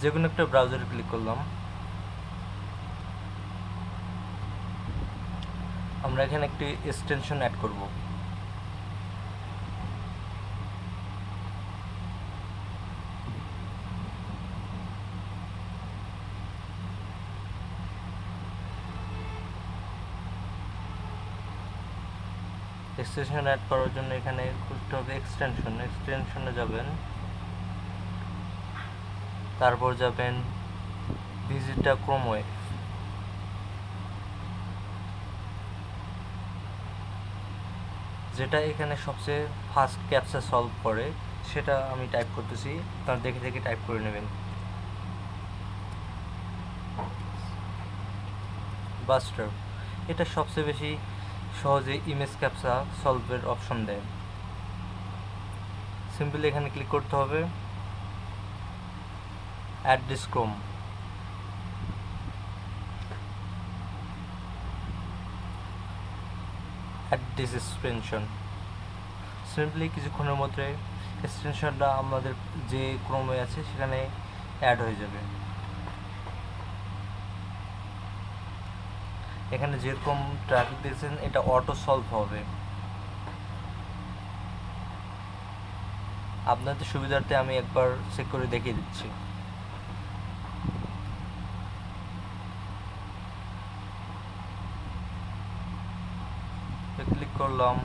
যে কোনো একটা ব্রাউজারে ক্লিক করলাম। আমরা এখানে একটি এক্সটেনশন অ্যাড করব। এক্সটেনশন অ্যাড করার জন্য এখানে খুঁজতে হবে এক্সটেনশনে যাবেন, তারপর যাবেন ভিজিট আ ক্রোম ওয়েব। যেটা এখানে সবচেয়ে ফাস্ট ক্যাপচা সলভ করে সেটা আমি টাইপ করতেছি, আপনারা দেখে দেখে টাইপ করে নেবেন। বাস্টার এটা সবচেয়ে বেশি সহজে ইমেজ ক্যাপচা সলভের অপশন দেয়। সিম্পলি এখানে ক্লিক করতে হবে, add this Chrome. Add this extension. Simply কিছুক্ষণের মধ্যে এক্সটেনশনটা আমাদের যে ক্রোমে আছে সেখানে অ্যাড হয়ে যাবে। এখানে যেরকম ট্রাফিক দেখছেন এটা অটো সলভ হবে। আপনাদের সুবিধার্থে আমি একবার চেক করে দেখিয়ে দিচ্ছি। ক্লিক করলাম,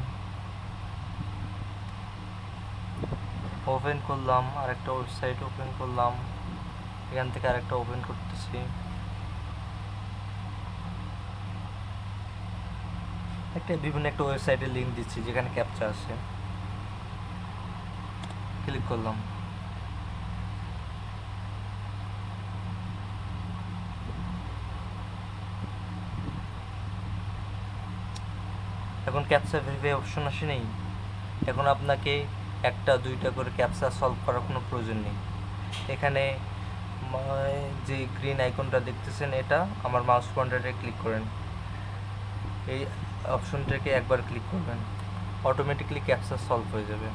ওপেন করলাম, আরেকটা ওয়েবসাইট ওপেন করলাম, এখান থেকে আরেকটা ওপেন করতেছি। বিভিন্ন একটা ওয়েবসাইটের লিঙ্ক দিচ্ছি যেখানে ক্যাপচা আছে, ক্লিক করলাম। এখন ক্যাপচা ভেরিফাই অপশন আসে নেই। এখন আপনাকে একটা দুইটা করে ক্যাপচা সলভ করার কোনো প্রয়োজন নেই। এখানে যে গ্রিন আইকনটা দেখতেছেন এটা আমার মাউস পয়েন্টারে ক্লিক করেন, এই অপশনটাকে একবার ক্লিক করবেন, অটোমেটিকলি ক্যাপচা সলভ হয়ে যাবে।